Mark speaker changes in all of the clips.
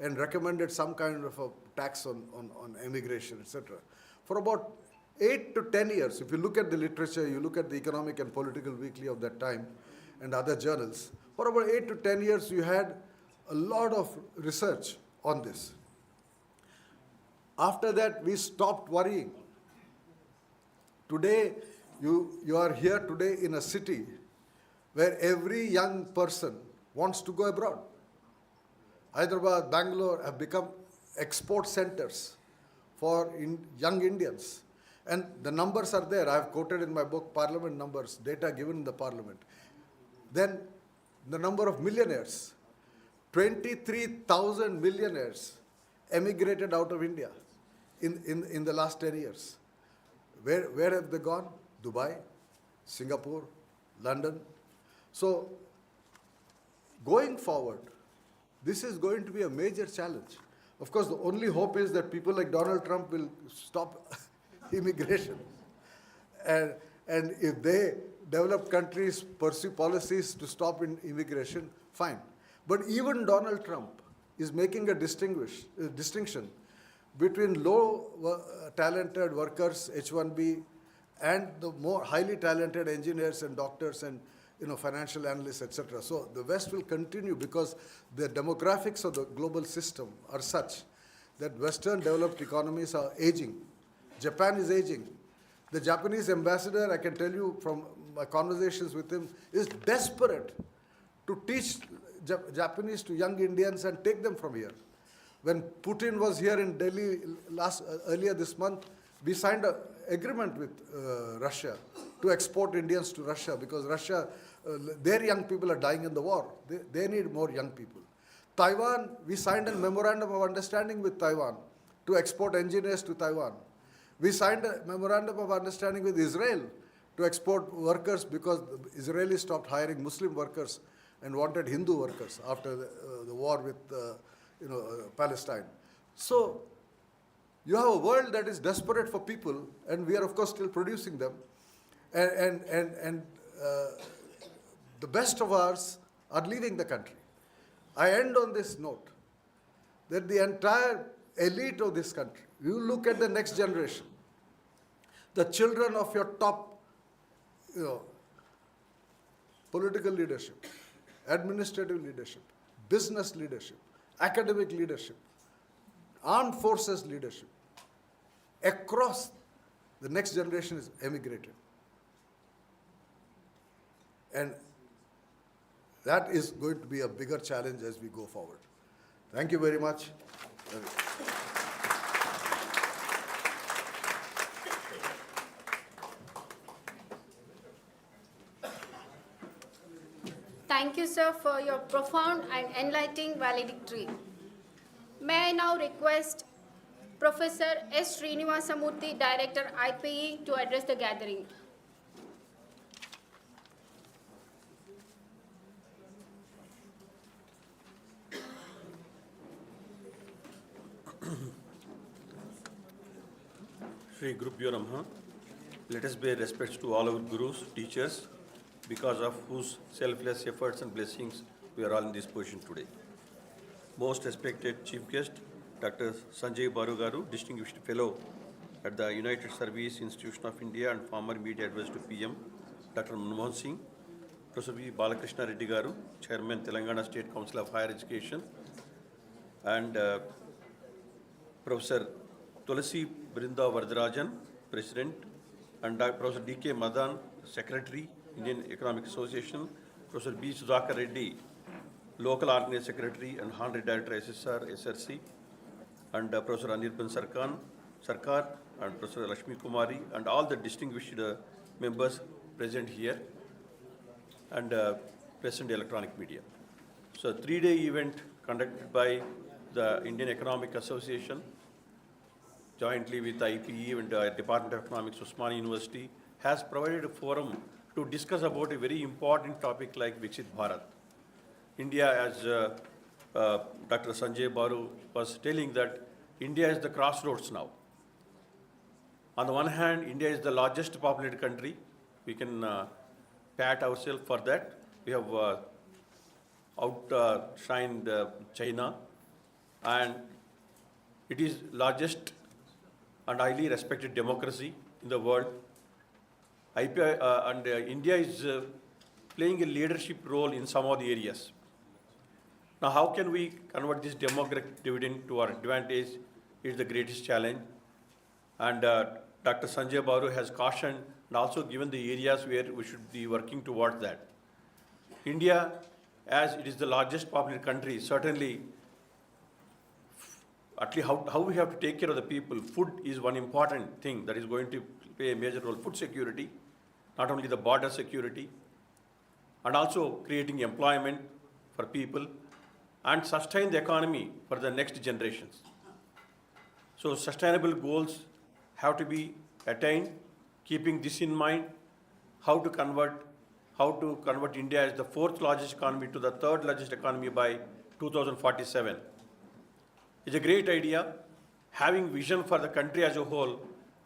Speaker 1: and recommended some kind of a tax on immigration, etc. For about 8 to 10 years, if you look at the literature, you look at the Economic and Political Weekly of that time and other journals, for about 8 to 10 years, you had a lot of research on this. After that, we stopped worrying. Today, you are here today in a city where every young person wants to go abroad. Hyderabad, Bangalore have become export centers for young Indians. And the numbers are there. I have quoted in my book Parliament numbers, data given in the Parliament. Then the number of millionaires, 23,000 millionaires emigrated out of India in the last 10 years. Where have they gone? Dubai, Singapore, London. So going forward, this is going to be a major challenge. Of course, the only hope is that people like Donald Trump will stop immigration. And if they, developed countries, pursue policies to stop immigration, fine. But even Donald Trump is making a distinction between low talented workers, H-1B, and the more highly talented engineers and doctors and financial analysts, etc. So the West will continue because the demographics of the global system are such that Western developed economies are aging. Japan is aging. The Japanese ambassador, I can tell you from my conversations with him, is desperate to teach Japanese to young Indians and take them from here. When Putin was here in Delhi earlier this month, we signed an agreement with Russia to export Indians to Russia because Russia, their young people are dying in the war. They need more young people. Taiwan, we signed a memorandum of understanding with Taiwan to export engineers to Taiwan. We signed a memorandum of understanding with Israel to export workers because the Israelis stopped hiring Muslim workers and wanted Hindu workers after the war with Palestine. So you have a world that is desperate for people, and we are of course still producing them. And the best of ours are leaving the country. I end on this note that the entire elite of this country, you look at the next generation, the children of your top political leadership, administrative leadership, business leadership, academic leadership, armed forces leadership, across the next generation is emigrated. And that is going to be a bigger challenge as we go forward. Thank you very much.
Speaker 2: Thank you, sir, for your profound and enlightening valedictory. May I now request Professor S. Srinivasamurthy, Director IPE, to address the gathering.
Speaker 3: Shri Gurubhyo Namaha. Let us pay respects to all our gurus, teachers, because of whose selfless efforts and blessings we are all in this position today. Most respected Chief Guest, Dr. Sanjay Baru Garu, Distinguished Fellow at the United Service Institution of India and former Media Advisor to PM, Dr. Manmohan Singh, Professor V. Balakrishna Reddy Garu, Chairman, Telangana State Council of Higher Education, and Professor Tulasi Brinda Vardarajan, President, and Professor D.K. Madan, Secretary, Indian Economic Association, Professor B. Sudhakar Reddy, Local Organizing Secretary and Honorary Director SSR, SRC, and Professor Anirban Sarkar, and Professor Lakshmi Kumari, and all the distinguished members present here, and present electronic media. So, 3-day event conducted by the Indian Economic Association, jointly with IPE and Department of Economics, Osmania University, has provided a forum to discuss about a very important topic like Viksit Bharat. India, as Dr. Sanjay Baru was telling, that India is the crossroads now. On the one hand, India is the largest populated country. We can pat ourselves for that. We have outshined China. and it is largest and highly respected democracy in the world. India is playing a leadership role in some of the areas. Now, how can we convert this demographic dividend to our advantage is the greatest challenge. And Dr. Sanjay Baru has cautioned and also given the areas where we should be working towards that. India, as it is the largest populated country, certainly, at least how we have to take care of the people. Food is one important thing that is going to play a major role. Food security, not only the border security, and also creating employment for people and sustain the economy for the next generations. So sustainable goals have to be attained, keeping this in mind, how to convert India as the fourth largest economy to the third largest economy by 2047. It's a great idea, having vision for the country as a whole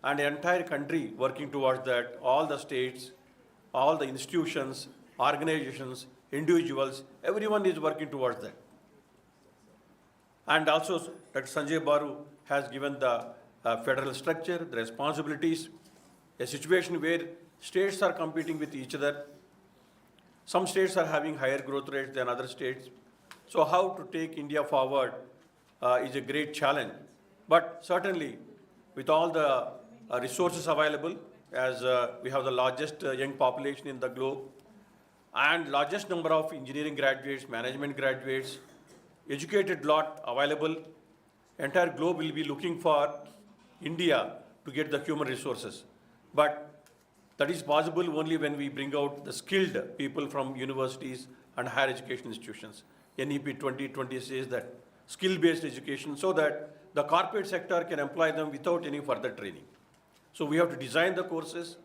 Speaker 3: and the entire country working towards that, all the states, all the institutions, organizations, individuals, everyone is working towards that. And also, Dr. Sanjay Baru has given the federal structure, the responsibilities, a situation where states are competing with each other. Some states are having higher growth rates than other states. So how to take India forward is a great challenge. But certainly, with all the resources available, as we have the largest young population in the globe, and largest number of engineering graduates, management graduates, educated lot available, entire globe will be looking for India to get the human resources. But that is possible only when we bring out the skilled people from universities and higher education institutions. NEP 2020 says that skill-based education so that the corporate sector can employ them without any further training. So we have to design the courses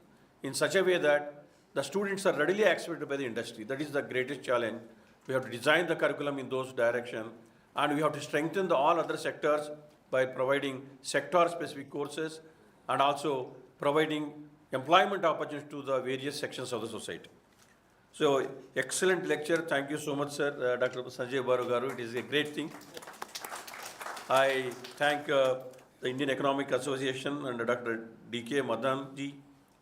Speaker 3: in such a way that the students are readily accepted by the industry. That is the greatest challenge. We have to design the curriculum in those directions, and we have to strengthen all other sectors by providing sector-specific courses and also providing employment opportunities to the various sections of the society. So, excellent lecture. Thank you so much, sir, Dr. Sanjay Baru Garu. It is a great thing. I thank the Indian Economic Association and Dr. D.K. Madan ji,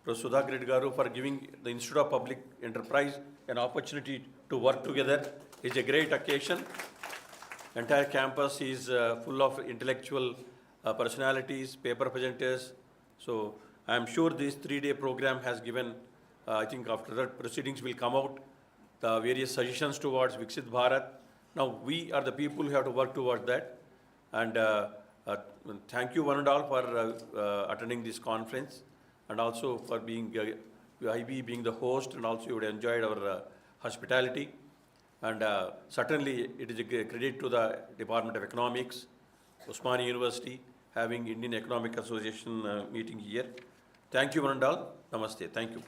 Speaker 3: Professor Sudhakar Reddy Garu for giving the Institute of Public Enterprise an opportunity to work together. It's a great occasion. Entire campus is full of intellectual personalities, paper presenters. So I am sure this 3-day program has given, I think after that proceedings will come out, the various suggestions towards Viksit Bharat. Now we are the people who have to work towards that. And thank you one and all for attending this conference and also for being, IB being the host, and also you would enjoyed our hospitality. And certainly it is a credit to the Department of Economics, Osmania University, having Indian Economic Association meeting here. Thank you one and all. Namaste. Thank you.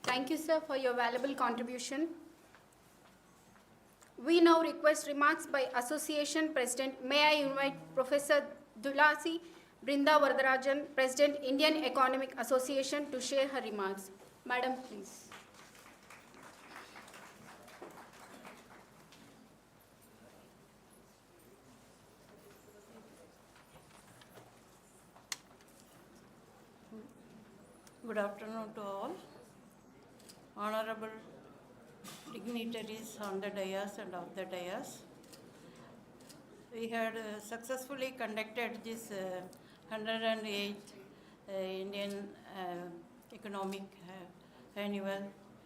Speaker 2: Thank you, sir, for your valuable contribution. We now request remarks by Association President. May I invite Professor Dulasi Brinda Varadarajan, President, Indian Economic Association, to share her remarks. Madam, please.
Speaker 4: Good afternoon to all. Honorable dignitaries on the dais and off the dais. We had successfully conducted this 108th Indian Economic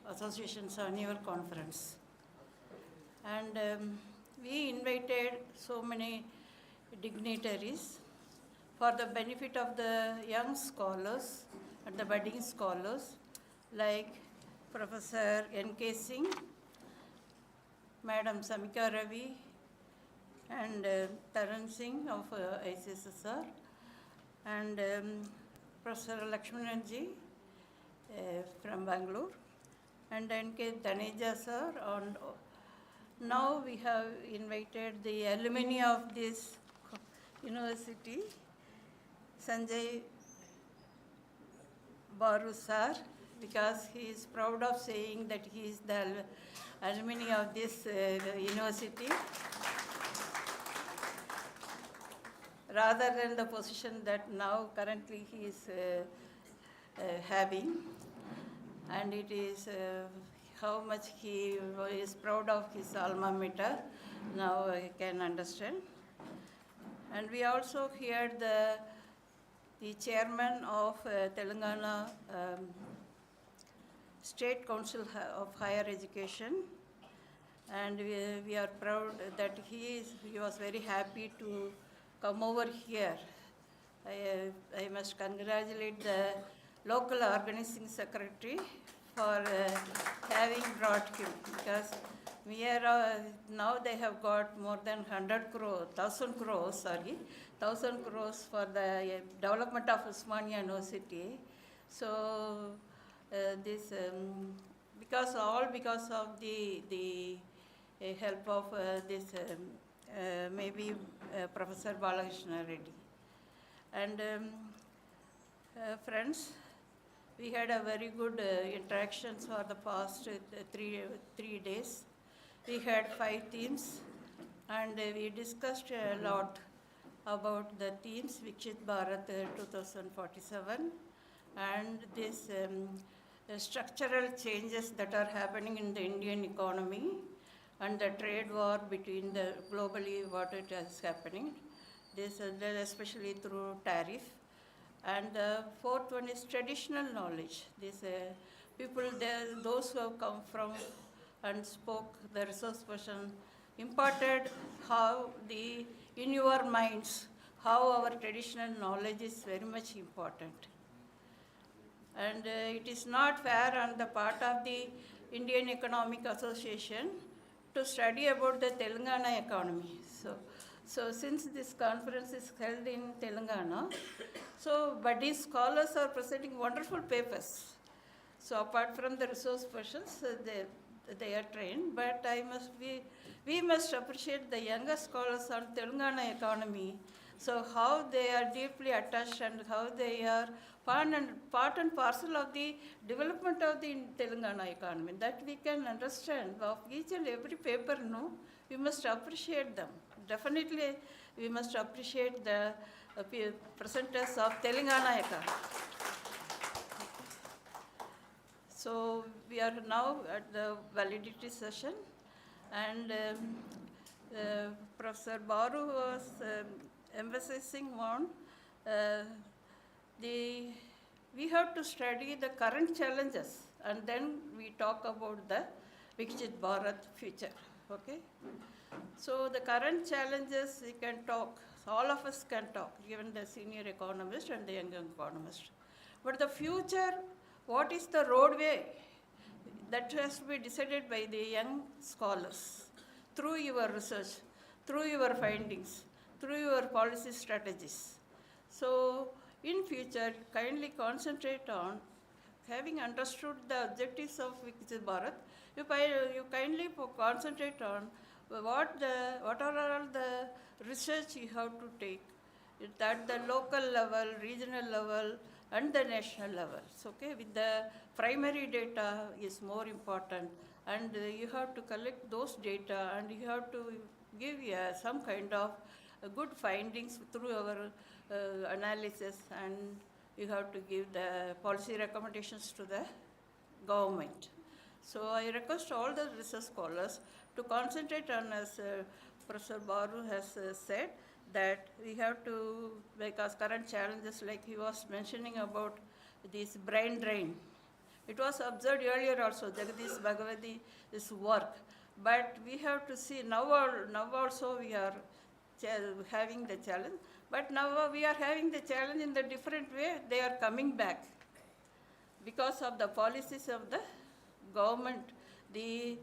Speaker 4: Association's annual conference. And we invited so many dignitaries for the benefit of the young scholars and the budding scholars like Professor N.K. Singh, Madam Samika Ravi, and Taran Singh of ICSSR, and Professor Lakshmananji from Bangalore, and N.K. Dhaneja sir. And now we have invited the alumni of this university, Sanjay Baru sir, because he is proud of saying that he is the alumni of this university, rather than the position that now currently he is having. And it is how much he is proud of his alma mater, now I can understand. And we also heard the chairman of Telangana State Council of Higher Education, and we are proud that he was very happy to come over here. I must congratulate the local organizing secretary for having brought him, because we are now they have got more than 100 crore, 1000 crores, 1000 crores for the development of Osmania University. So this because of the help of this maybe Professor Balakrishna Reddy. And friends, we had a very good interactions for the past 3 days. We had 5 themes, and we discussed a lot about the themes Viksit Bharat 2047 and this structural changes that are happening in the Indian economy and the trade war between the globally what it is happening, this especially through tariff. And the fourth one is traditional knowledge. These people, those who have come from and spoke, the resource person, imparted how in your minds, how our traditional knowledge is very much important. And it is not fair on the part of the Indian Economic Association to study about the Telangana economy. So since this conference is held in Telangana, so buddy scholars are presenting wonderful papers. So apart from the resource persons, they are trained, but we must appreciate the younger scholars on Telangana economy. So how they are deeply attached and how they are part and parcel of the development of the Telangana economy. That we can understand of each and every paper, no? We must appreciate them. Definitely, we must appreciate the presenters of Telangana economy. So we are now at the validity session, and Professor Baru was emphasizing on we have to study the current challenges, and then we talk about the Viksit Bharat future. Okay? So the current challenges we can talk, all of us can talk, even the senior economist and the young economist. But the future, what is the roadway? That has to be decided by the young scholars through your research, through your findings, through your policy strategies. So in future, kindly concentrate on having understood the objectives of Viksit Bharat. You kindly concentrate on what are all the research you have to take at the local level, regional level, and the national levels. Okay, with the primary data is more important, and you have to collect those data, and you have to give some kind of good findings through our analysis, and you have to give the policy recommendations to the government. So I request all the research scholars to concentrate on, as Professor Baru has said, that we have to, because current challenges, like he was mentioning about this brain drain. It was observed earlier also, Jagadish Bhagavati's work. But we have to see, now also we are having the challenge, but now we are having the challenge in the different way. They are coming back because of the policies of the government, the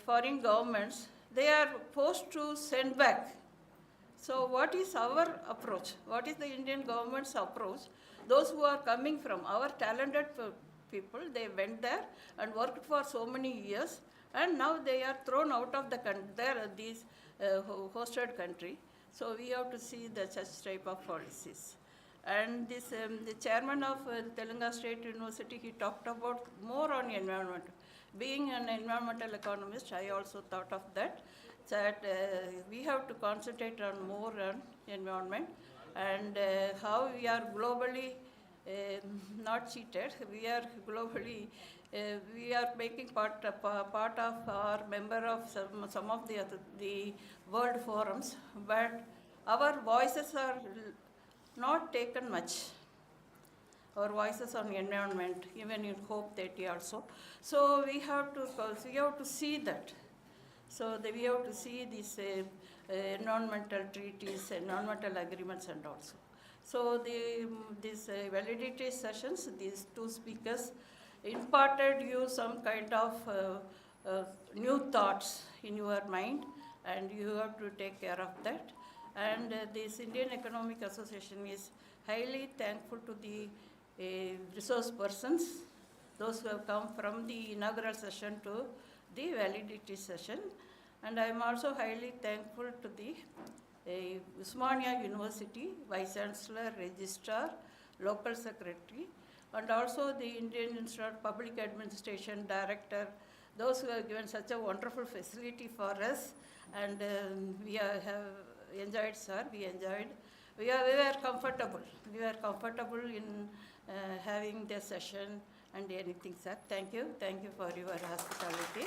Speaker 4: foreign governments, they are forced to send back. So what is our approach? What is the Indian government's approach? Those who are coming from our talented people, they went there and worked for so many years, and now they are thrown out of the these hosted country. So we have to see the such type of policies. And this, the chairman of Telangana State University, he talked about more on environment. Being an environmental economist, I also thought of that, we have to concentrate on more on environment and how we are globally not cheated. We are globally, we are making part of our member of some of the world forums, but our voices are not taken much. Our voices on environment, even in Hope 30 also. So we have to see that. So we have to see these environmental treaties, environmental agreements and also. So these validity sessions, these two speakers imparted you some kind of new thoughts in your mind, and you have to take care of that. And this Indian Economic Association is highly thankful to the resource persons, those who have come from the inaugural session to the validity session. And I am also highly thankful to the Osmania University, Vice Chancellor, Registrar, Local Secretary, and also the Indian Institute of Public Administration Director, those who have given such a wonderful facility for us. And we have enjoyed, sir, we enjoyed. We were comfortable. We were comfortable in having the session and anything, sir. Thank you. Thank you for your hospitality.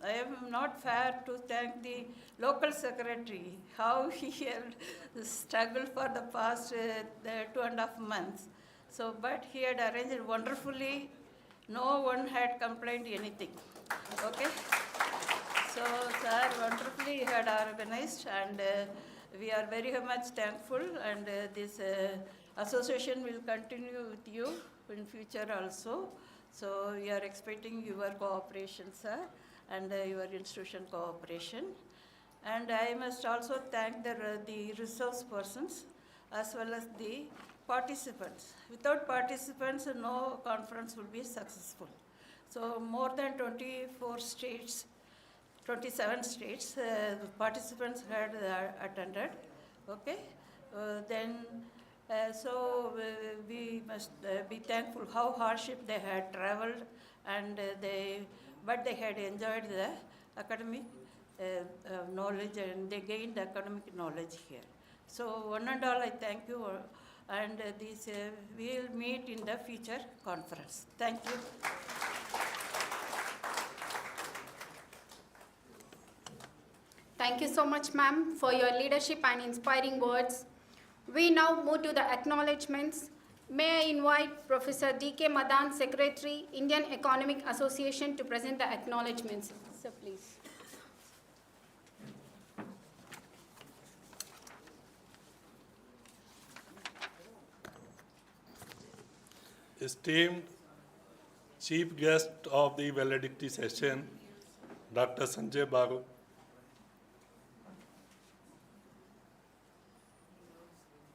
Speaker 4: I am not fair to thank the local secretary, how he had struggled for the past 2.5 months. So, but he had arranged wonderfully. No one had complained anything. Okay. So, sir, wonderfully he had organized, and we are very much thankful, and this association will continue with you in future also. So, we are expecting your cooperation, sir, and your institution cooperation. And I must also thank the resource persons as well as the participants. Without participants, no conference will be successful. So more than 24 states, 27 states, participants had attended. Okay, so we must be thankful how hardship they had traveled, and but they had enjoyed the academic knowledge, and they gained academic knowledge here. So one and all, I thank you, and this we will meet in the future conference. Thank you.
Speaker 2: Thank you so much, ma'am, for your leadership and inspiring words. We now move to the acknowledgements. May I invite Professor D.K. Madan, Secretary, Indian Economic Association, to present the acknowledgements. Sir, please.
Speaker 5: Esteemed Chief Guest of the Valedictory session, Dr. Sanjay Baru,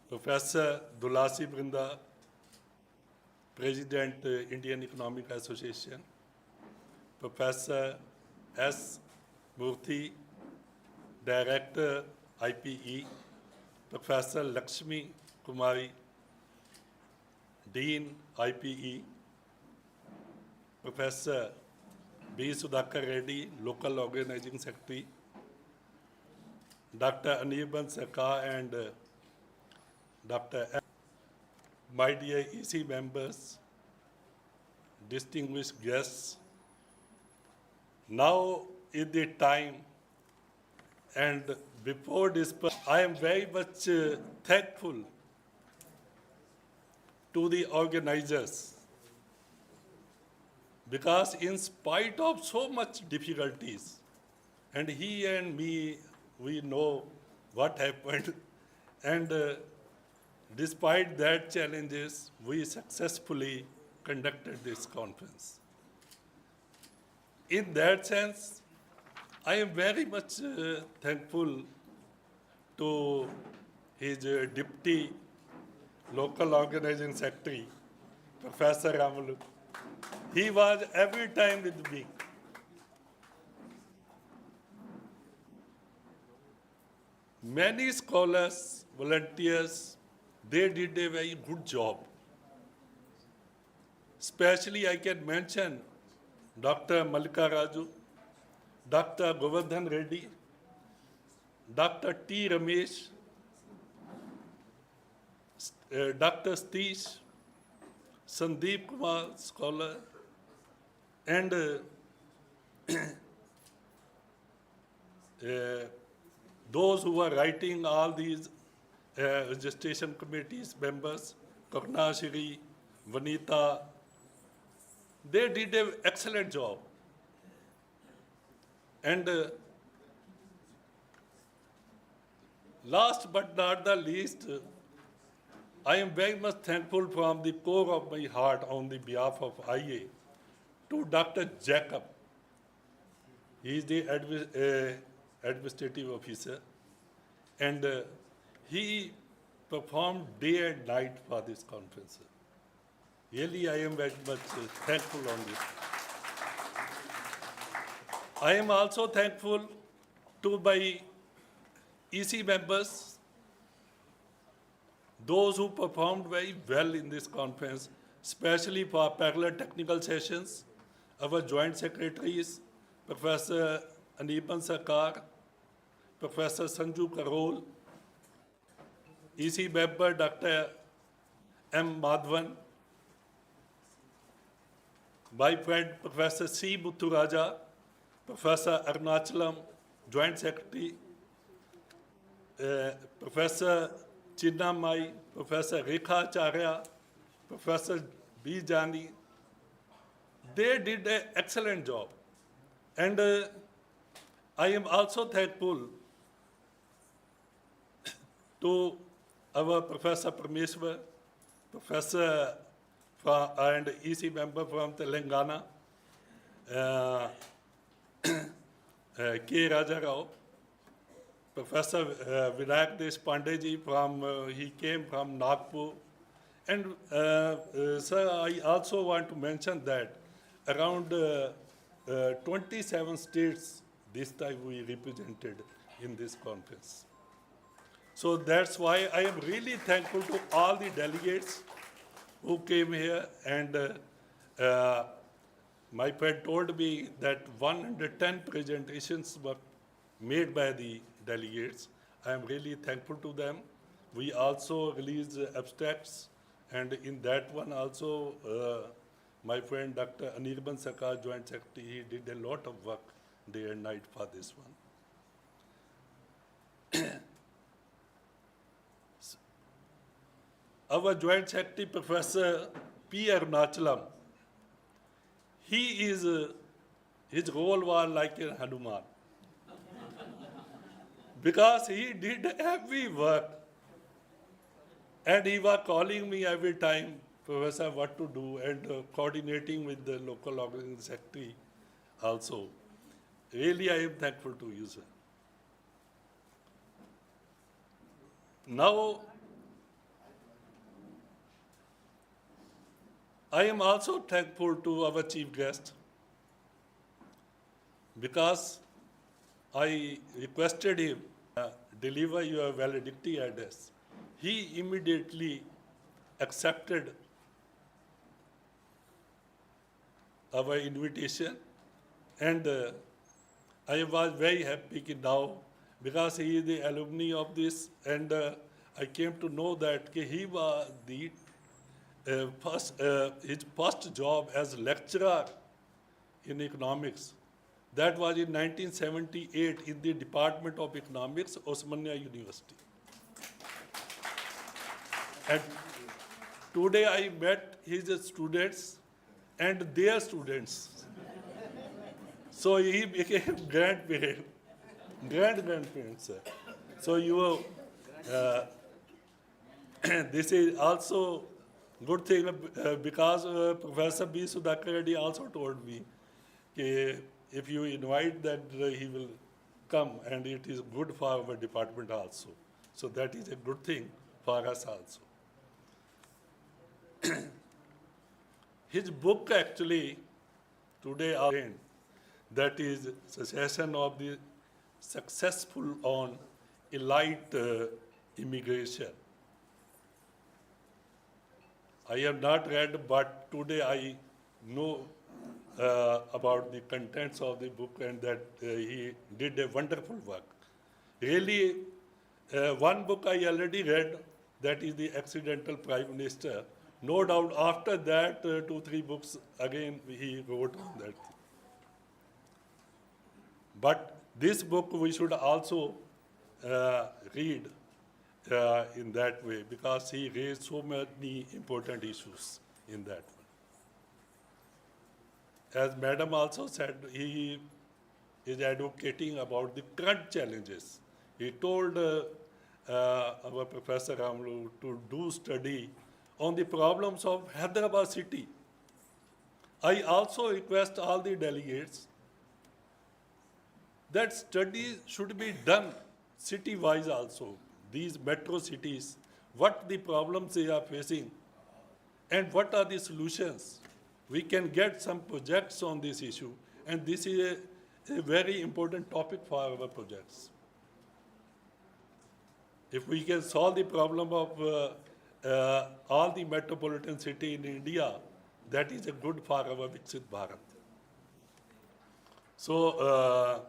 Speaker 5: Professor Dulasi Brinda, President, Indian Economic Association, Professor S. Murthy, Director, IPE, Professor Lakshmi Kumari, Dean, IPE, Professor B. Sudhakar Reddy, Local Organizing Secretary, Dr. Anirban Sarkar and Dr. M. My dear EC members, distinguished guests, now is the time, and before this, I am very much thankful to the organizers, because in spite of so much difficulties, and he and me, we know what happened, and despite that challenges, we successfully conducted this conference. In that sense, I am very much thankful to his Deputy Local Organizing Secretary, Professor Ramulu. He was every time with me. many scholars, volunteers, they did a very good job. Especially I can mention Dr. Malika Raju, Dr. Govardhan Reddy, Dr. T. Ramesh, Dr. Satish, Sandeep Kumar, scholar, and those who are writing all these registration committees members, Karna Shri, Vanita, they did an excellent job. And last but not the least, I am very much thankful from the core of my heart on the behalf of IA to Dr. Jacob. He is the administrative officer, and he performed day and night for this conference. Really, I am very much thankful on this. I am also thankful to my EC members, those who performed very well in this conference, especially for parallel technical sessions, our joint secretaries, Professor Anirban Sarkar, Professor Sanju Karol, EC member Dr. M. Madhavan, my friend Professor C. Muthuraja, Professor Arunachalam, Joint Secretary, Professor Chinnamai, Professor Rekha Acharya, Professor B. Jani, they did an excellent job. And I am also thankful to our Professor Parameswar, Professor and EC member from Telangana, K. Raja Rao, Professor Vinayak Deshpande ji he came from Nagpur. And sir, I also want to mention that around 27 states this time we represented in this conference. So that's why I am really thankful to all the delegates who came here, and my friend told me that 110 presentations were made by the delegates. I am really thankful to them. We also released abstracts, and in that one also, my friend Dr. Anirban Sarkar, Joint Secretary, he did a lot of work day and night for this one. Our Joint Secretary, Professor P. Arunachalam, his role was like a Hanuman. Because he did heavy work. And he was calling me every time, Professor, what to do, and coordinating with the local organizing secretary also. Really, I am thankful to you, sir. Now, I am also thankful to our chief guest, because I requested him deliver your valedictory address. He immediately accepted our invitation, and I was very happy now, because he is the alumni of this, and I came to know that he was the his first job as lecturer in economics. That was in 1978 in the Department of Economics, Osmania University. And today I met his students and their students. So he became grandparent, grandparent, sir. So you, this is also good thing, because Professor B. Sudhakar Reddy also told me that if you invite, that he will come, and it is good for our department also. So that is a good thing for us also. His book actually today that is Succession of the Successful on elite immigration. I have not read, but today I know about the contents of the book and that he did a wonderful work. Really, one book I already read, that is The Accidental Prime Minister. No doubt after that, 2-3 books again he wrote on that. But this book we should also read in that way, because he raised so many important issues in that one. As Madam also said, he is advocating about the current challenges. He told our Professor Ramlu to do study on the problems of Hyderabad city. I also request all the delegates that study should be done city-wise also, these metro cities, what the problems they are facing and what are the solutions. We can get some projects on this issue, and this is a very important topic for our projects. If we can solve the problem of all the metropolitan city in India, that is a good for our Viksit Bharat. So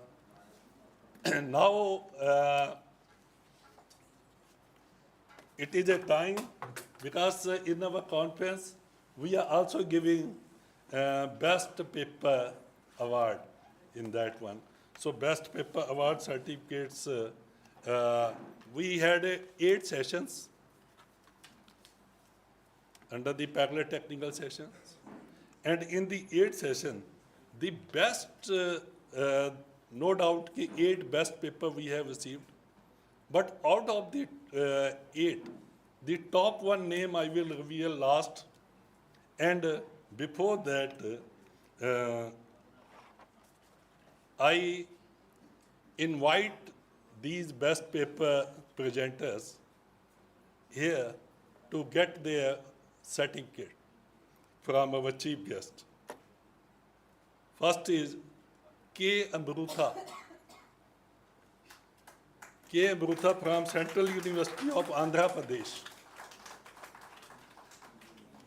Speaker 5: now it is a time, because in our conference we are also giving best paper award in that one. So best paper award certificates, we had 8 sessions under the parallel technical sessions. And in the 8th session, the best, no doubt, 8 best paper we have received. But out of the 8, the top one name I will reveal last. And before that, I invite these best paper presenters here to get their certificate from our chief guest. First is K. Amrutha. K. Amrutha from Central University of Andhra Pradesh.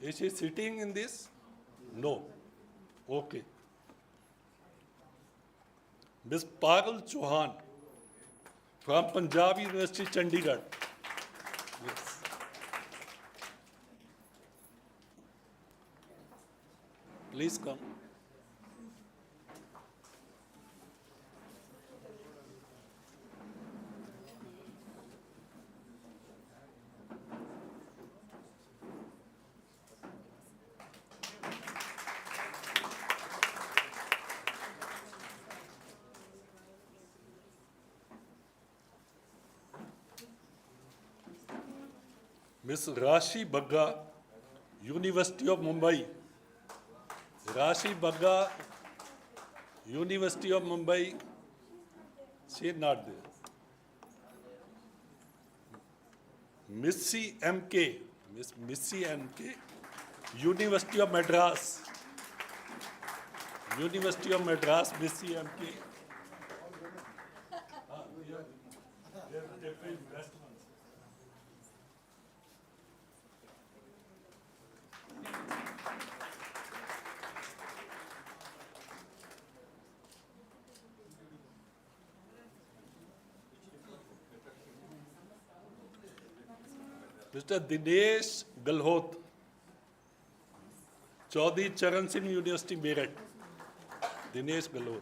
Speaker 5: Is she sitting in this? No. Okay. Ms. Pagal Chauhan from Punjab University, Chandigarh. Yes. Please come. Ms. Rashi Bagga, University of Mumbai. Rashi Bagga, University of Mumbai. She is not there. Missy MK, Miss Missy MK, University of Madras. University of Madras, Missy MK. Mr. Dinesh Galhot, Chaudhry Charan Singh University, Meerut. Dinesh Galhot.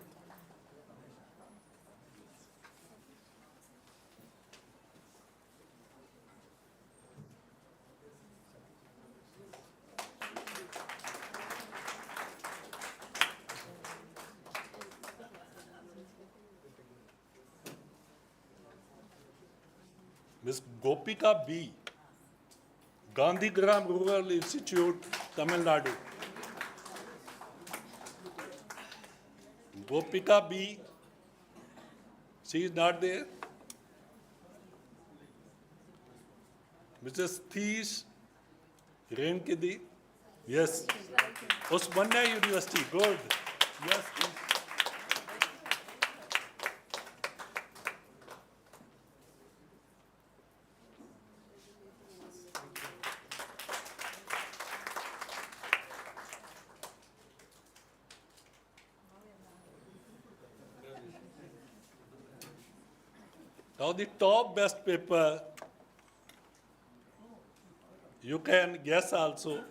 Speaker 5: Ms. Gopika B, Gandhigram Rural Institute, Tamil Nadu. Gopika B, she is not there. Mrs. Thish Renkidi, yes. Osmania University, good. Yes, please. Now the top best paper, you can guess also,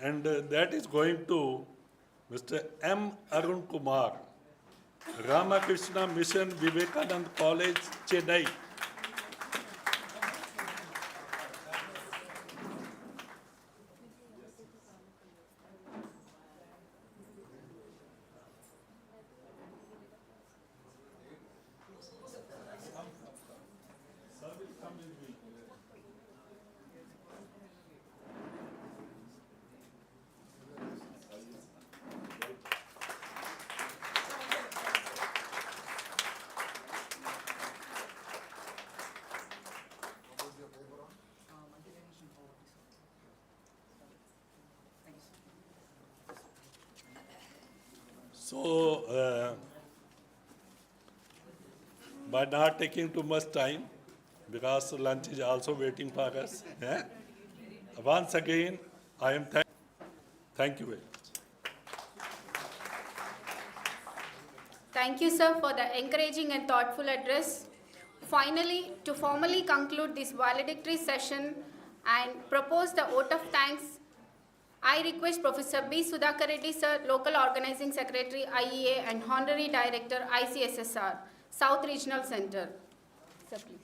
Speaker 5: and that is going to Mr. M. Arun Kumar, Ramakrishna Mission Vivekanand College, Chennai. So, by not taking too much time, because lunch is also waiting for us, once again, I am thank you very much.
Speaker 2: Thank you, sir, for the encouraging and thoughtful address. Finally, to formally conclude this valedictory session and propose the vote of thanks, I request Professor B. Sudhakar Reddy, sir, Local Organizing Secretary, IEA, and Honorary Director, ICSSR, South Regional Center. Sir, please.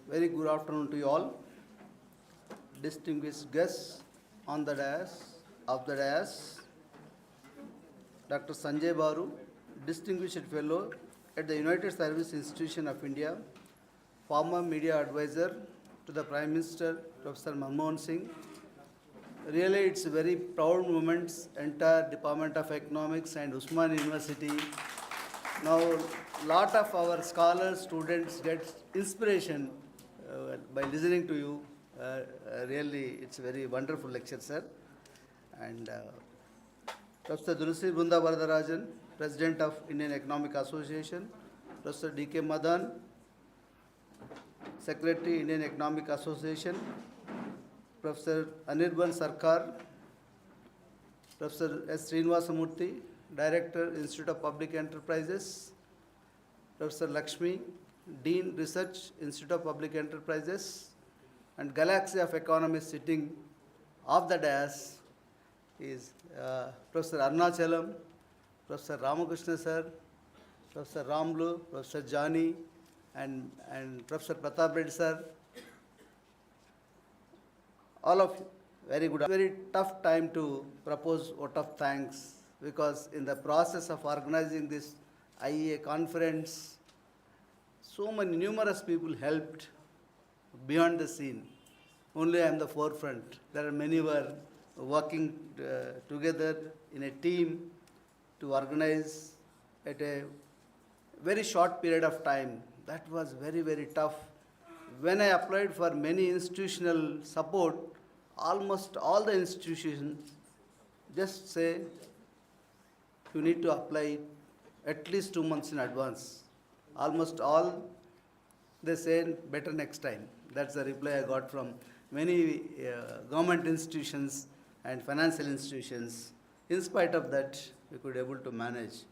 Speaker 6: Very good afternoon to you all. Distinguished guests on the dais, Dr. Sanjay Baru, Distinguished Fellow at the United Service Institution of India, former media advisor to the Prime Minister, Professor Manmohan Singh. Really, it's a very proud moment, entire Department of Economics and Osmania University. Now, lot of our scholars, students get inspiration by listening to you. Really, it's a very wonderful lecture, sir. And Professor Dulasi Brunda Varadarajan, President of Indian Economic Association, Professor D.K. Madan, Secretary, Indian Economic Association, Professor Anirban Sarkar, Professor S. Srinivasamurthy, Director, Institute of Public Enterprises, Professor Lakshmi, Dean, Research, Institute of Public Enterprises, and galaxy of economists sitting off the dais is Professor Arunachalam, Professor Ramakrishna sir, Professor Ramlu, Professor Jani, and Professor Pratap Reddy sir. All of you, very good. Very tough time to propose vote of thanks, because in the process of organizing this IEA conference, so many numerous people helped beyond the scene. Only I am the forefront. There are many who are working together in a team to organize at a very short period of time. That was very, very tough. When I applied for many institutional support, almost all the institutions just say you need to apply at least 2 months in advance. Almost all, they say better next time. That's the reply I got from many government institutions and financial institutions. In spite of that, we could able to manage.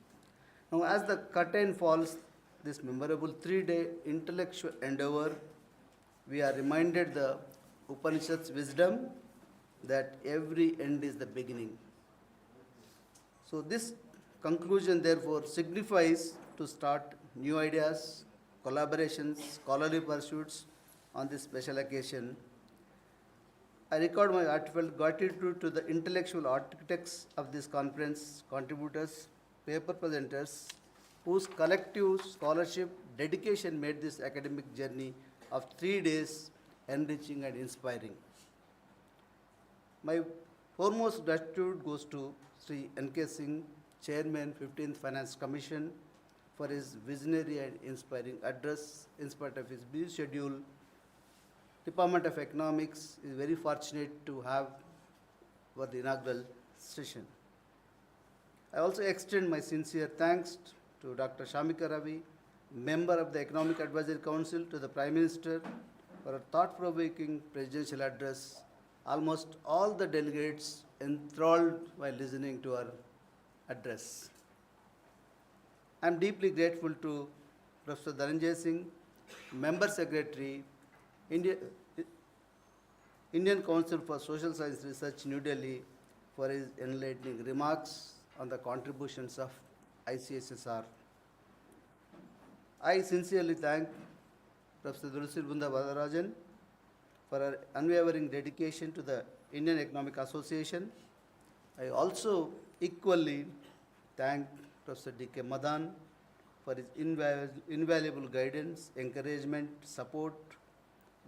Speaker 6: Now, as the curtain falls, this memorable 3-day intellectual endeavor, we are reminded the Upanishad's wisdom that every end is the beginning. So this conclusion, therefore, signifies to start new ideas, collaborations, scholarly pursuits on this special occasion. I record my heartfelt gratitude to the intellectual architects of this conference, contributors, paper presenters, whose collective scholarship dedication made this academic journey of 3 days enriching and inspiring. My foremost gratitude goes to Sri N.K. Singh, Chairman, 15th Finance Commission, for his visionary and inspiring address. In spite of his busy schedule, Department of Economics is very fortunate to have for the inaugural session. I also extend my sincere thanks to Dr. Shamika Ravi, member of the Economic Advisory Council, to the Prime Minister for a thought-provoking presidential address. Almost all the delegates enthralled while listening to our address. I am deeply grateful to Professor Dhananjay Singh, Member Secretary, Indian Council for Social Science Research, New Delhi, for his enlightening remarks on the contributions of ICSSR. I sincerely thank Professor Dulcir Bunda Varadarajan for her unwavering dedication to the Indian Economic Association. I also equally thank Professor D.K. Madan for his invaluable guidance, encouragement, support,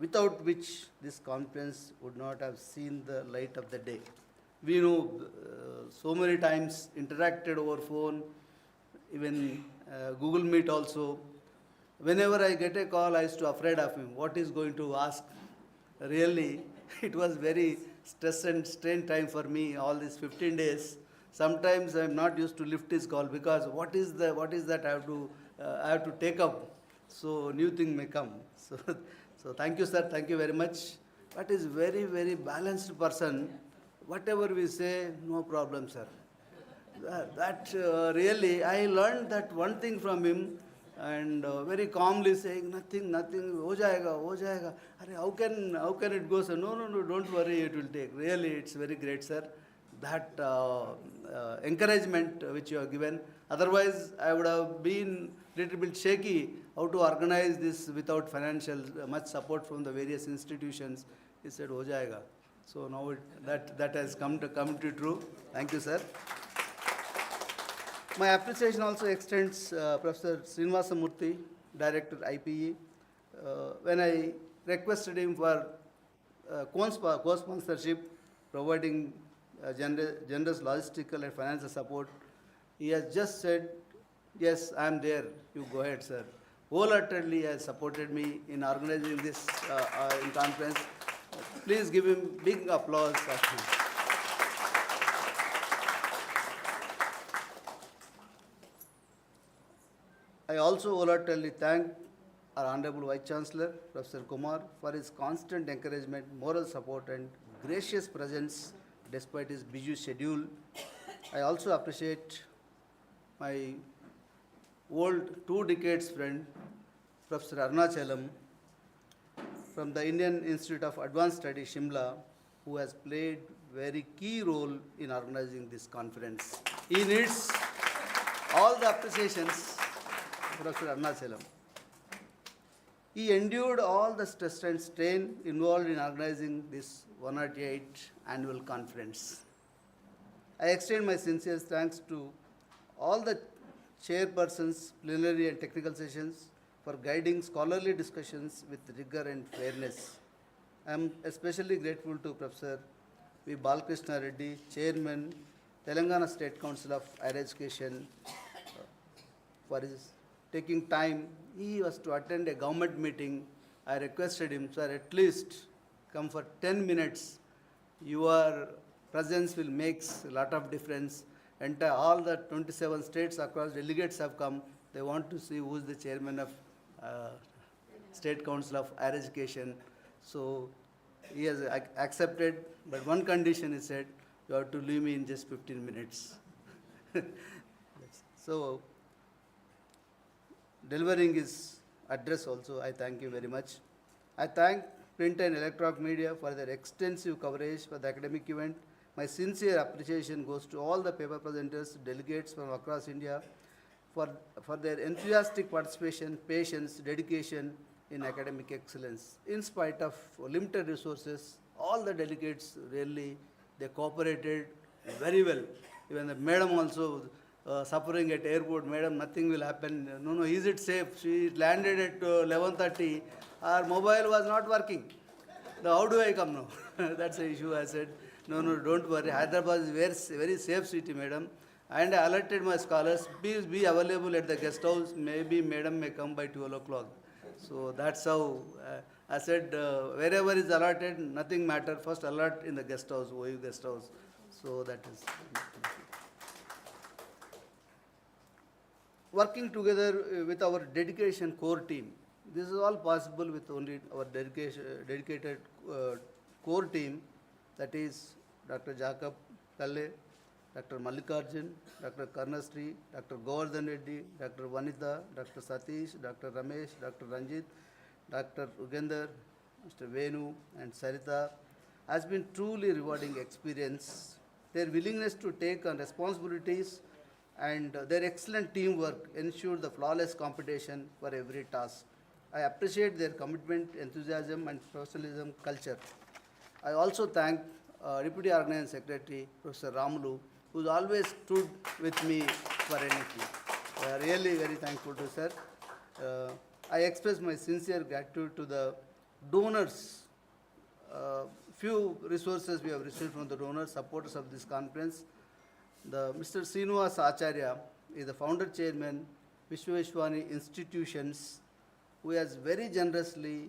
Speaker 6: without which this conference would not have seen the light of the day. We know so many times interacted over phone, even Google Meet also. Whenever I get a call, I used to afraid of him. What is going to ask? Really, it was very stress and strain time for me all these 15 days. Sometimes I am not used to lift his call because what is that I have to take up. So new thing may come. So thank you, sir. Thank you very much. But is very, very balanced person. Whatever we say, no problem, sir. Really, I learned that one thing from him, and very calmly saying, nothing, ho jayega. Arey, how can it go, sir? No, don't worry, it will take. Really, it's very great, sir. That encouragement which you have given. Otherwise, I would have been little bit shaky how to organize this without financial much support from the various institutions. He said, ho jayega. So now that has come to true. Thank you, sir. My appreciation also extends Professor Srinivasa Murthy, Director IPE. When I requested him for co-sponsorship, providing generous logistical and financial support, he has just said, yes, I am there, you go ahead, sir. Wholeheartedly has supported me in organizing this in conference. Please give him big applause. I also wholeheartedly thank our Honorable Vice Chancellor, Professor Kumar, for his constant encouragement, moral support, and gracious presence despite his busy schedule. I also appreciate my old 2 decades friend, Professor Arunachalam, from the Indian Institute of Advanced Study, Shimla, who has played very key role in organizing this conference. He needs all the appreciations, Professor Arunachalam. He endured all the stress and strain involved in organizing this 108th annual conference. I extend my sincere thanks to all the chairpersons, plenary and technical sessions for guiding scholarly discussions with rigor and fairness. I am especially grateful to Professor V. Balakrishna Reddy, Chairman, Telangana State Council of Higher Education, for his taking time. He was to attend a government meeting. I requested him, sir, at least come for 10 minutes. Your presence will make a lot of difference. And all the 27 states across delegates have come. They want to see who is the chairman of State Council of Higher Education. So he has accepted, but one condition he said, you have to leave me in just 15 minutes. So delivering his address also, I thank you very much. I thank print and electronic media for their extensive coverage for the academic event. My sincere appreciation goes to all the paper presenters, delegates from across India for their enthusiastic participation, patience, dedication in academic excellence. In spite of limited resources, all the delegates really, they cooperated very well. Even the madam also suffering at airport, madam, nothing will happen. No, is it safe? She landed at 11:30. Our mobile was not working. Now, how do I come now? That's the issue. I said, no, don't worry. Hyderabad is very safe city, madam. And I alerted my scholars, please be available at the guest house. Maybe madam may come by 12 o'clock. So that's how I said, wherever is allotted, nothing matter. First alert in the guest house, OU guest house. So that is. Working together with our dedication core team. This is all possible with only our dedicated core team, that is Dr. Jacob Kalle, Dr. Mallikarjun, Dr. Karnasri, Dr. Govardhan Reddy, Dr. Vanitha, Dr. Satish, Dr. Ramesh, Dr. Ranjit, Dr. Ugender, Mr. Venu, and Sarita has been truly rewarding experience. Their willingness to take on responsibilities and their excellent teamwork ensure the flawless competition for every task. I appreciate their commitment, enthusiasm, and professionalism culture. I also thank Deputy Organizing Secretary, Professor Ramulu, who's always stood with me for anything. Really very thankful to sir. I express my sincere gratitude to the donors. Few resources we have received from the donors, supporters of this conference. Mr. Srinivas Acharya is the founder chairman, Vishweshwani Institutions, who has very generously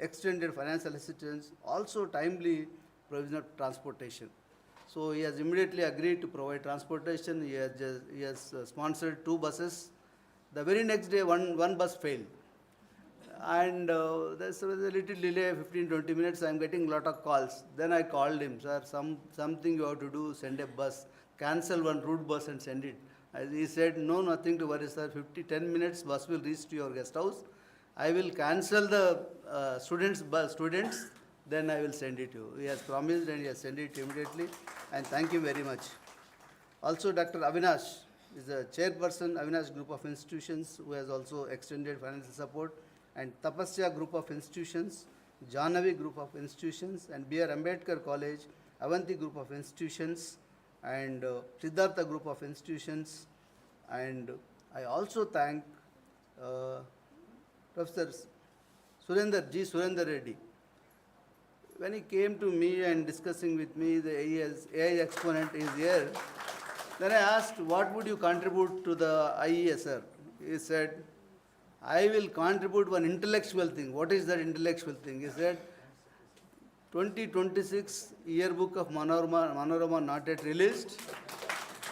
Speaker 6: extended financial assistance, also timely provision of transportation. So he has immediately agreed to provide transportation. He has sponsored 2 buses. The very next day, one bus failed. And there was a little delay, 15-20 minutes. I am getting a lot of calls. Then I called him, sir, something you have to do, send a bus, cancel one route bus and send it. He said, no, nothing to worry, sir. 10 minutes, bus will reach to your guest house. I will cancel the students, then I will send it to you. He has promised and he has sent it immediately. And thank you very much. Also, Dr. Avinash is the chairperson, Avinash Group of Institutions, who has also extended financial support, and Tapasya Group of Institutions, Jahnavi Group of Institutions, and B.R. Ambedkar College, Avanti Group of Institutions, and Siddhartha Group of Institutions. And I also thank Professor Surendra Reddy. When he came to me and discussing with me, the AI exponent is here. Then I asked, what would you contribute to the IES, sir? He said, I will contribute one intellectual thing. What is that intellectual thing? He said, 2026 yearbook of Manorama not yet released.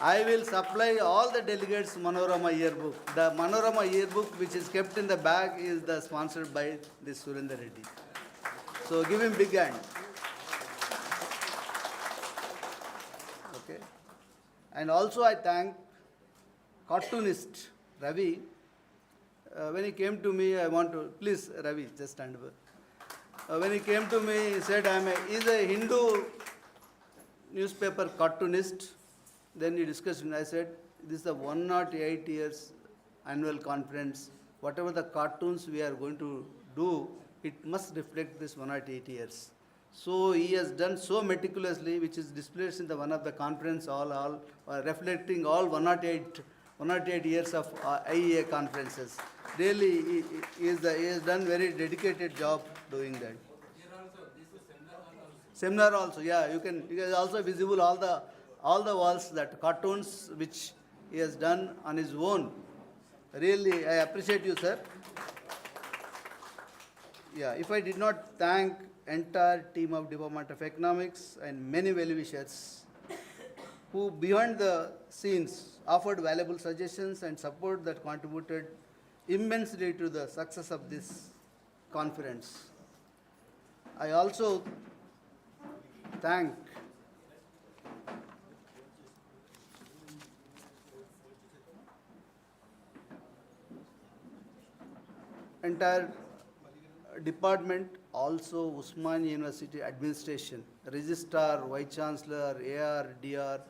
Speaker 6: I will supply all the delegates Manorama yearbook. The Manorama yearbook which is kept in the bag is sponsored by this Surendra Reddy. So give him big hand. Okay. And also I thank cartoonist Ravi. When he came to me, I want to, please Ravi, just stand over. When he came to me, he said, he's a Hindu newspaper cartoonist. Then he discussed, and I said, this is the 108 years annual conference. Whatever the cartoons we are going to do, it must reflect this 108 years. So he has done so meticulously, which is displayed in the one of the conference, all reflecting all 108 years of IEA conferences. Really, he has done very dedicated job doing that. Seminar also, yeah, you can also visible all the walls, that cartoons which he has done on his own. Really, I appreciate you, sir. Yeah, if I did not thank entire team of Department of Economics and many well-wishers who behind the scenes offered valuable suggestions and support that contributed immensely to the success of this conference. I also thank entire department, also Osmania University administration, registrar, vice chancellor, AR, DR,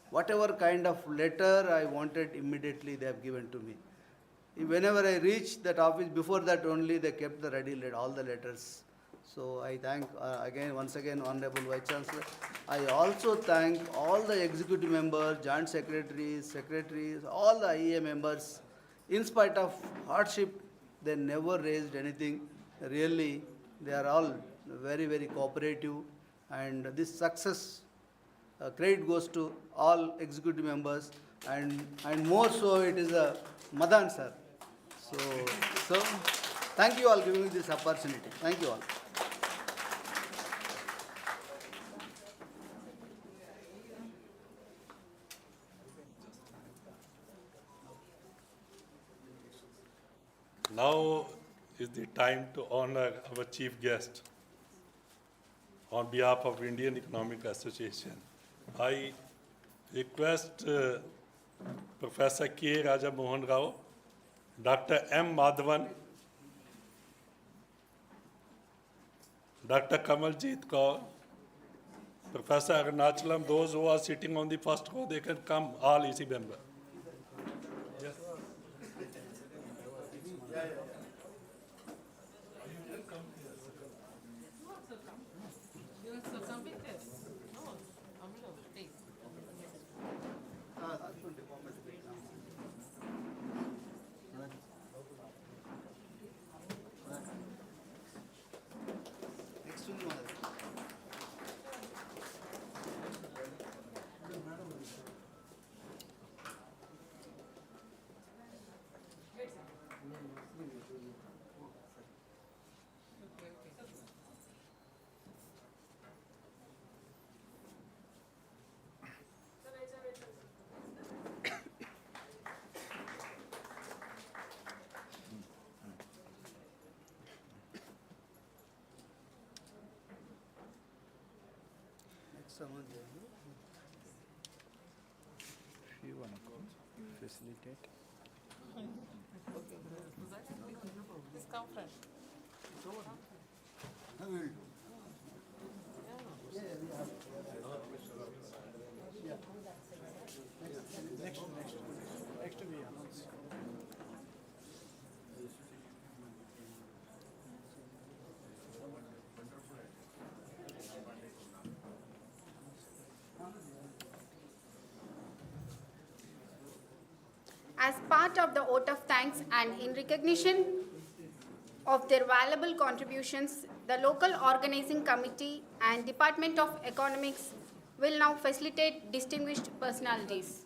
Speaker 6: whatever kind of letter I wanted, immediately they have given to me. Whenever I reached that office, before that only they kept the ready all the letters. So I thank once again Honorable Vice Chancellor. I also thank all the executive members, joint secretaries, all the IEA members. In spite of hardship, they never raised anything. Really, they are all very, very cooperative. And this success, credit goes to all executive members. And more so, it is Madan sir. So thank you all for giving me this opportunity. Thank you all.
Speaker 5: Now is the time to honor our chief guest. On behalf of Indian Economic Association, I request Professor K. Raja Mohan Rao, Dr. M. Madhavan, Dr. Kamaljeet Kaur, Professor Arunachalam, those who are sitting on the first row, they can come, all EC member. Yes.
Speaker 6: Next one, Madam. Next someone there, no?
Speaker 7: Facilitate. Next we announce.
Speaker 2: As part of the vote of thanks and in recognition of their valuable contributions, the local organizing committee and Department of Economics will now facilitate distinguished personalities.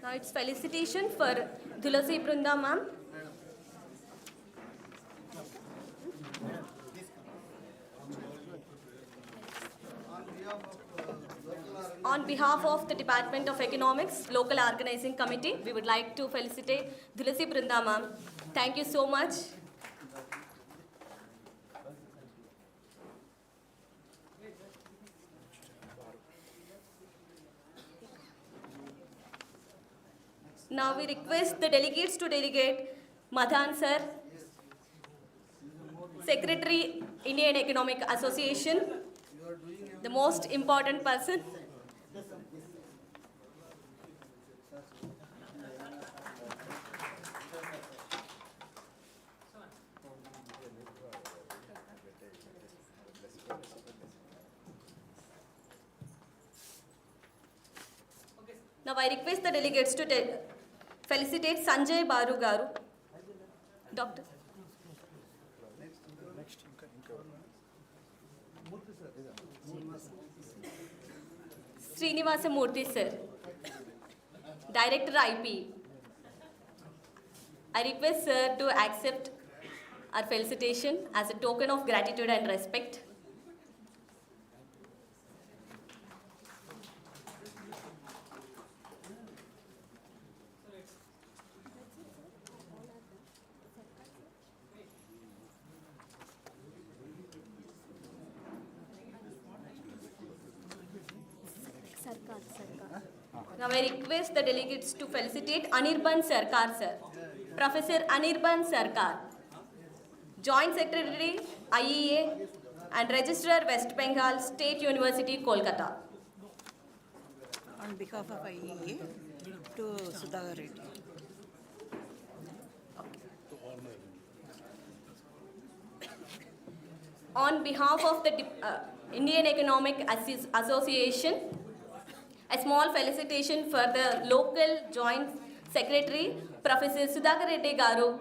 Speaker 8: Now it's felicitation for Tulasi Brunda ma'am. On behalf of the Department of Economics, Local Organizing Committee, we would like to felicitate Tulasi Brunda ma'am. Thank you so much. Now we request the delegates to delegate Madhan sir, Secretary, Indian Economic Association, the most important person. Now I request the delegates to felicitate Sanjay Baru Garu. Doctor. Srinivasa Murthy sir, Director IPE. I request sir to accept our felicitation as a token of gratitude and respect. Now I request the delegates to felicitate Anirban Sarkar sir, Professor Anirban Sarkar, Joint Secretary IEA and Registrar West Bengal State University, Kolkata.
Speaker 9: On behalf of IEA to Sudhakar Reddy.
Speaker 8: On behalf of the Indian Economic Association, a small felicitation for the local joint Secretary, Professor Sudhakar Reddy Garu.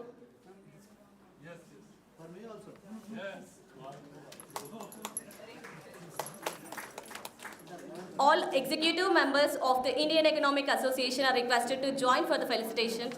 Speaker 8: All executive members of the Indian Economic Association are requested to join for the felicitation.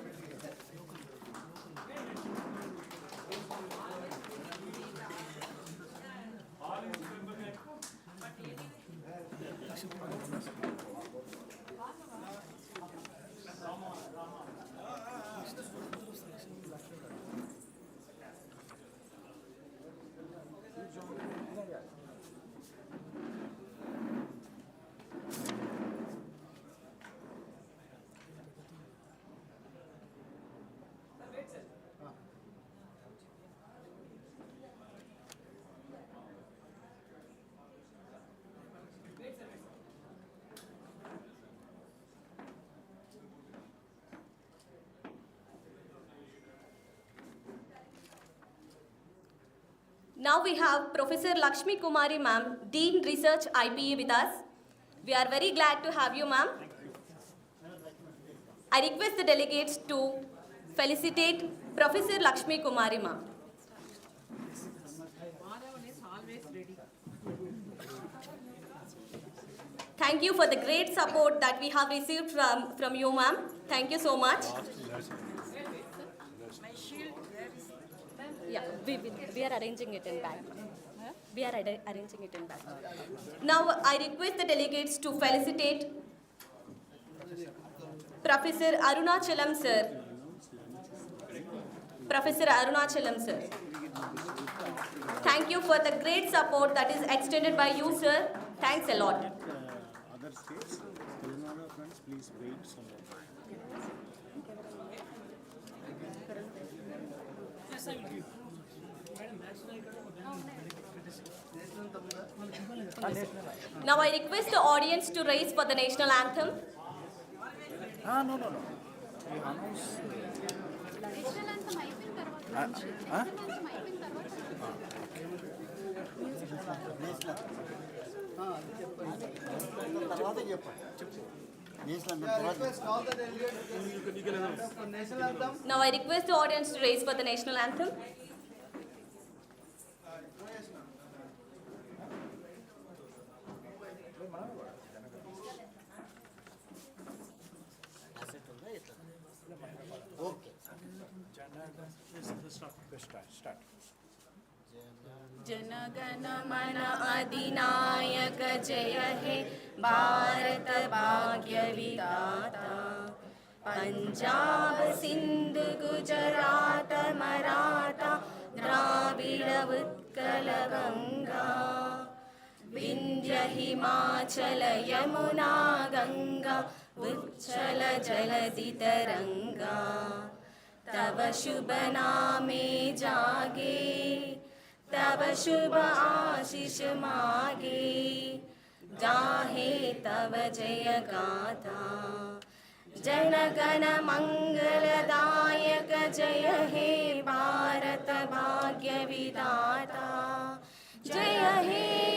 Speaker 8: Now we have Professor Lakshmi Kumari ma'am, Dean Research IPE with us. We are very glad to have you ma'am. I request the delegates to felicitate Professor Lakshmi Kumari ma'am. Thank you for the great support that we have received from you ma'am. Thank you so much. Yeah, we are arranging it in back. We are arranging it in back. Now I request the delegates to felicitate Professor Arunachalam sir. Professor Arunachalam sir. Thank you for the great support that is extended by you sir. Thanks a lot.
Speaker 7: Other states, Telangana friends, please wait some more.
Speaker 8: Now I request the audience to raise for the national anthem.
Speaker 7: No. We announce.
Speaker 8: Now I request the audience to raise for the national anthem.
Speaker 7: Start.
Speaker 8: जनगण मन अधिनायक जय हे भारत भाग्य विधाता पंजाब सिंध गुजरात मराठा द्राविड़ उत्कल गंगा विंध्य हिमाचल यमुना गंगा उच्छल जलधि तरंगा तव शुभ नामे जागे तब शुभ आशीष मागे जाहे तव जय गाथा जन गण मंगलदायक जय हे भारत भाग्य विधाता जय हे